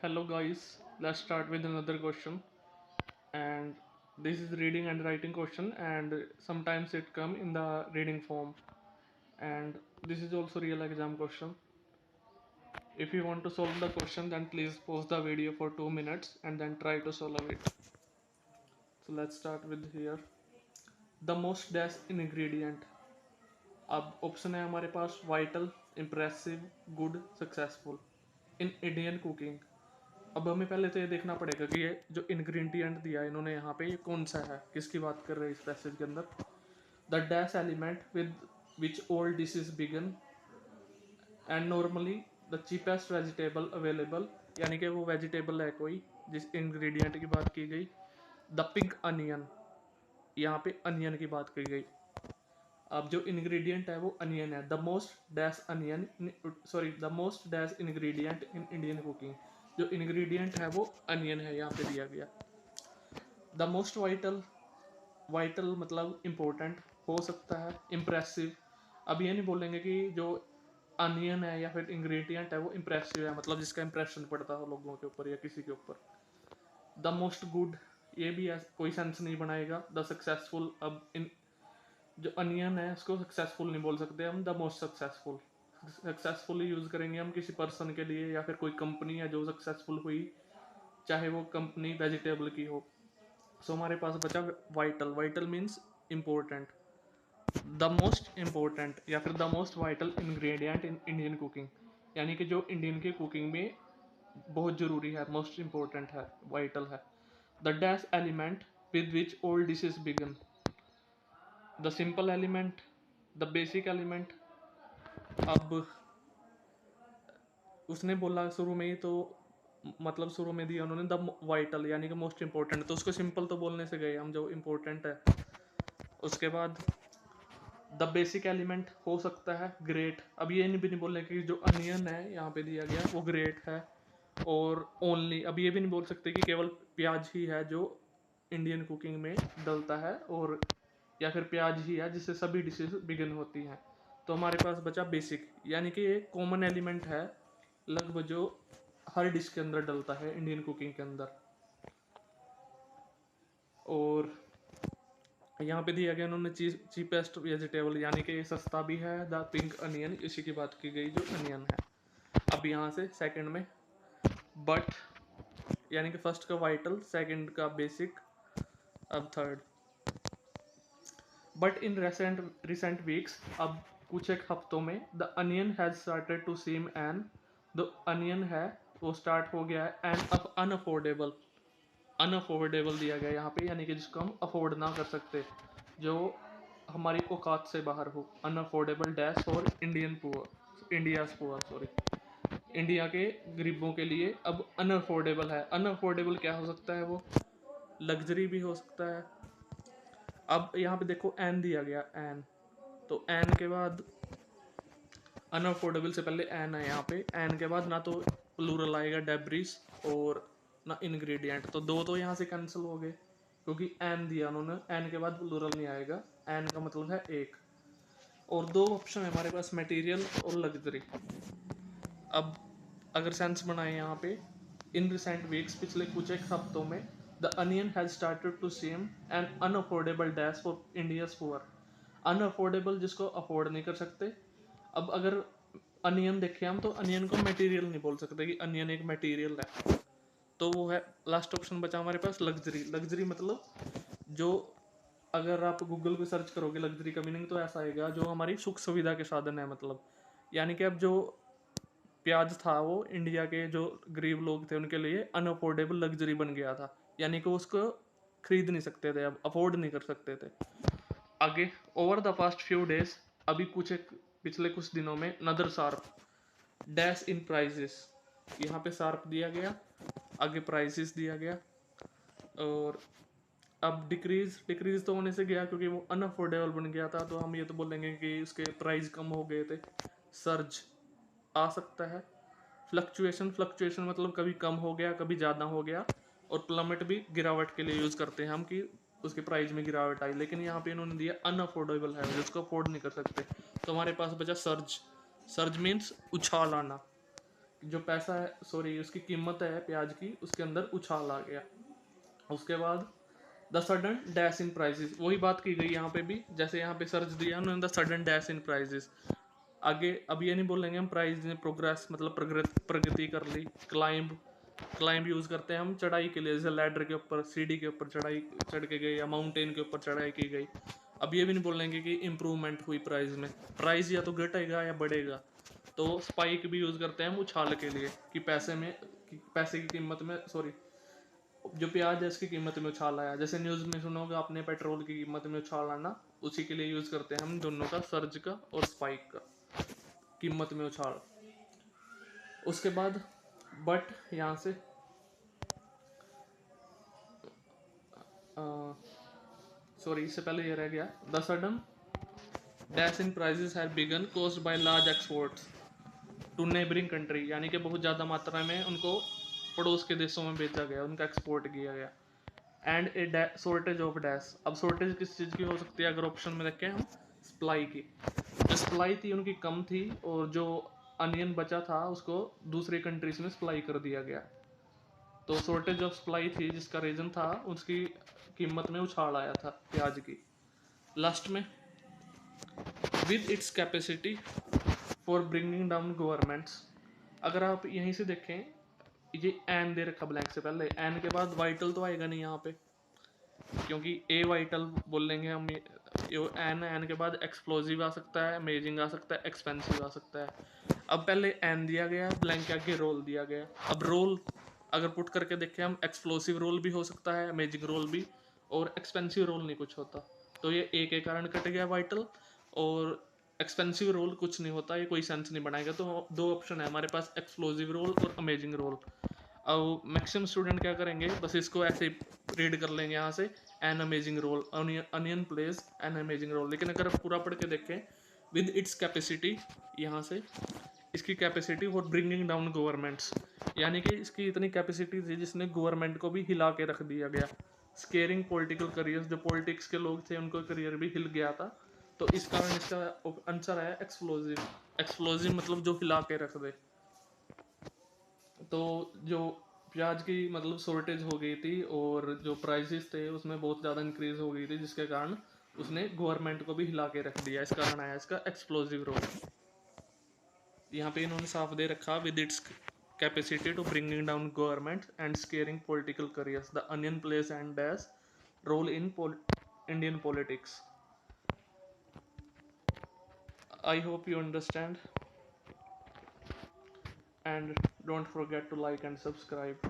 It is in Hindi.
Hello guys, let's start with another question. And this is reading and writing question, and sometimes it come in the reading form. And this is also real exam question. If you want to solve the question, then please pause the video for 2 minutes and then try to solve it. So let's start with here. The most dash ingredient. अब ऑप्शन है हमारे पास vital, impressive, good, successful in Indian cooking. अब हमें पहले तो ये देखना पड़ेगा कि ये जो इंग्रेडिएंट दिया है इन्होंने यहाँ पे ये कौन सा है, किसकी बात कर रहे हैं इस पैसेज के अंदर। The dash element with which all dishes begin and normally the cheapest vegetable available, यानी कि वो वेजिटेबल है कोई जिस इंग्रेडिएंट की बात की गई। द पिंक अनियन, यहाँ पे अनियन की बात की गई। अब जो इंग्रेडिएंट है वो अनियन है। The most dash onion, sorry the most dash ingredient in Indian cooking, जो इंग्रेडिएंट है वो अनियन है यहाँ पे दिया गया। द मोस्ट वाइटल, वाइटल मतलब इम्पोर्टेंट हो सकता है। इम्प्रेसिव, अब ये नहीं बोलेंगे कि जो अनियन है या फिर इंग्रेडिएंट है वो इम्प्रेसिव है, मतलब जिसका इम्प्रेशन पड़ता हो लोगों के ऊपर या किसी के ऊपर। द मोस्ट गुड, ये भी कोई सेंस नहीं बनाएगा। द सक्सेसफुल, अब इन जो अनियन है उसको सक्सेसफुल नहीं बोल सकते हम, the most successful. Successful use करेंगे हम किसी पर्सन के लिए या फिर कोई कंपनी है जो सक्सेसफुल हुई, चाहे वो कंपनी वेजिटेबल की हो। सो हमारे पास बचा vital. Vital means important. The most important या फिर the most vital ingredient in Indian cooking, यानी कि जो इंडियन की कुकिंग में बहुत जरूरी है, मोस्ट इम्पोर्टेंट है, वाइटल है। The dash element with which all dishes begin, the simple element, the basic element. अब उसने बोला शुरू में ही तो, मतलब शुरू में दिया उन्होंने द वाइटल यानी कि मोस्ट इंपॉर्टेंट, तो उसको सिंपल तो बोलने से गए हम, जो इम्पोर्टेंट है। उसके बाद द बेसिक एलिमेंट हो सकता है ग्रेट। अब ये भी नहीं बोलने कि जो अनियन है यहाँ पे दिया गया वो ग्रेट है। और ओनली, अब ये भी नहीं बोल सकते कि केवल प्याज ही है जो इंडियन कुकिंग में डलता है, और या फिर प्याज ही है जिससे सभी डिशेज बिगिन होती हैं। तो हमारे पास बचा बेसिक, यानी कि ये कॉमन एलिमेंट है लगभग जो हर डिश के अंदर डलता है इंडियन कुकिंग के अंदर। और यहाँ पे दिया गया उन्होंने चीपेस्ट वेजिटेबल, यानी कि ये सस्ता भी है। द पिंक अनियन, इसी की बात की गई जो अनियन है। अब यहाँ से सेकंड में बट, यानी कि फर्स्ट का वाइटल, सेकंड का बेसिक, अब third. But in recent weeks, अब कुछ एक हफ्तों में, the onion has started to seem an, the onion है वो स्टार्ट हो गया है एंड अनअफोर्डेबल। अनअफोर्डेबल दिया गया यहाँ पे, यानी कि जिसको हम अफोर्ड ना कर सकते, जो हमारी औकात से बाहर हो। अनअफोर्डेबल डैश और Indian poor, India poor, sorry, India के गरीबों के लिए अब अनअफोर्डेबल है। अनअफोर्डेबल क्या हो सकता है, वो लग्जरी भी हो सकता है। अब यहाँ पे देखो एन दिया गया, एन, तो एन के बाद अनअफोर्डेबल से पहले एन है यहाँ पे। एन के बाद ना तो प्लूरल आएगा डेब्रिस और ना इंग्रेडिएंट, तो दो तो यहाँ से कैंसिल हो गए क्योंकि एन दिया उन्होंने, एन के बाद प्लूरल नहीं आएगा। एन का मतलब है एक। और दो ऑप्शन है हमारे पास, मटेरियल और लग्जरी। अब अगर सेंस बनाए यहाँ पे, इन रिसेंट वीक्स, पिछले कुछ एक हफ्तों में, the onion has started to seem an unaffordable dash for India's poor. Unaffordable जिसको अफोर्ड नहीं कर सकते। अब अगर अनियन देखें हम, तो अनियन को मटेरियल नहीं बोल सकते कि अनियन एक मटेरियल है, तो वो है लास्ट ऑप्शन बचा हमारे पास लग्जरी। लग्जरी मतलब जो, अगर आप गूगल पे सर्च करोगे लग्जरी का मीनिंग, तो ऐसा आएगा जो हमारी सुख सुविधा के साधन है, मतलब यानी कि अब जो प्याज था वो इंडिया के जो गरीब लोग थे उनके लिए अनअफोर्डेबल लग्जरी बन गया था, यानी कि उसको खरीद नहीं सकते थे, अब अफोर्ड नहीं कर सकते थे। आगे, over the past few days, अभी कुछ एक पिछले कुछ दिनों में, नदर शार्प डैश इन प्राइजेस, यहाँ पे शार्प दिया गया, आगे प्राइसेस दिया गया। और अब डिक्रीज, डिक्रीज तो होने से गया क्योंकि वो अनअफोर्डेबल बन गया था, तो हम ये तो बोलेंगे कि उसके प्राइस कम हो गए थे। सर्ज आ सकता है। फ्लक्चुएशन, फ्लक्चुएशन मतलब कभी कम हो गया कभी ज़्यादा हो गया। और प्लमेट भी गिरावट के लिए यूज़ करते हैं हम, कि उसके प्राइस में गिरावट आई, लेकिन यहाँ पे इन्होंने दिया अनअफोर्डेबल है, जिसको अफोर्ड नहीं कर सकते। तो हमारे पास बचा सर्ज। सर्ज मीन्स उछाल आना, जो पैसा है, सॉरी, उसकी कीमत है प्याज की, उसके अंदर उछाल आ गया। उसके बाद the sudden dash in prices, वही बात की गई यहाँ पे भी, जैसे यहाँ पे सर्च दिया उन्होंने, the sudden dash in prices. आगे अब ये नहीं बोलेंगे हम प्राइस ने प्रोग्रेस मतलब प्रगति कर ली। क्लाइंब, क्लाइंब यूज़ करते हैं हम चढ़ाई के लिए, जैसे लैडर के ऊपर, सीढ़ी के ऊपर चढ़ाई चढ़ के गए, या माउंटेन के ऊपर चढ़ाई की गई। अब ये भी नहीं बोलेंगे कि इम्प्रूवमेंट हुई प्राइस में, प्राइस या तो घटेगा या बढ़ेगा। तो स्पाइक भी यूज़ करते हैं हम उछाल के लिए, कि पैसे में, कि पैसे की कीमत में, सॉरी, जो प्याज है इसकी कीमत में उछाल आया। जैसे न्यूज़ में सुनोगे आपने, पेट्रोल की कीमत में उछाल आना, उसी के लिए यूज़ करते हैं हम दोनों का, सर्ज का और स्पाइक का, कीमत में उछाल। उसके बाद बट यहाँ से सॉरी, इससे पहले ये रह गया, the sudden dash in prices have begun caused by large exports to neighbouring country, यानी कि बहुत ज़्यादा मात्रा में उनको पड़ोस के देशों में बेचा गया, उनका एक्सपोर्ट किया गया। And A shortage of dash, अब शॉर्टेज किस चीज़ की हो सकती है, अगर ऑप्शन में देखें हम, सप्लाई की। जो सप्लाई थी उनकी कम थी, और जो अनियन बचा था उसको दूसरी कंट्रीज में सप्लाई कर दिया गया। तो शॉर्टेज ऑफ सप्लाई थी, जिसका रीज़न था उसकी कीमत में उछाल आया था प्याज की। लास्ट में, with its capacity for bringing down governments, अगर आप यहीं से देखें, ये एन दे रखा ब्लैंक से पहले, एन के बाद वाइटल तो आएगा नहीं यहाँ पे, क्योंकि ए वाइटल बोल लेंगे हम। एन, एन के बाद एक्सप्लोजिव आ सकता है, अमेजिंग आ सकता है, एक्सपेंसिव आ सकता है। अब पहले एन दिया गया, ब्लैंक के आगे रोल दिया गया। अब रोल अगर पुट करके देखें हम, एक्सप्लोसिव रोल भी हो सकता है, अमेजिंग रोल भी, और एक्सपेंसिव रोल नहीं कुछ होता। तो ये ए के कारण कट गया वाइटल, और एक्सपेंसिव रोल कुछ नहीं होता, ये कोई सेंस नहीं बनाएगा। तो दो ऑप्शन है हमारे पास, एक्सप्लोजिव रोल और अमेजिंग रोल। अब मैक्सिमम स्टूडेंट क्या करेंगे, बस इसको ऐसे रीड कर लेंगे यहाँ से, an amazing role, onion plays an amazing role. लेकिन अगर पूरा पढ़ के देखें, विद इट्स कैपेसिटी, यहाँ से इसकी capacity for bringing down governments, यानी कि इसकी इतनी कैपेसिटी थी जिसने गवर्नमेंट को भी हिला के रख दिया गया। स्केयरिंग पॉलिटिकल करियर्स, जो पॉलिटिक्स के लोग थे उनको करियर भी हिल गया था। तो इस कारण इसका आंसर है एक्सप्लोजिव। एक्सप्लोजिव मतलब जो हिला के रख दे। तो जो प्याज की मतलब शॉर्टेज हो गई थी, और जो प्राइसेस थे उसमें बहुत ज़्यादा इंक्रीज हो गई थी, जिसके कारण उसने गवर्नमेंट को भी हिला के रख दिया। इस कारण आया इसका एक्सप्लोजिव रोल। यहाँ पे इन्होंने साफ दे रखा, with its capacity to bringing down government and scaring political careers, the onion plays and dash role in Indian politics. I hope you understand, and don't forget to like and subscribe.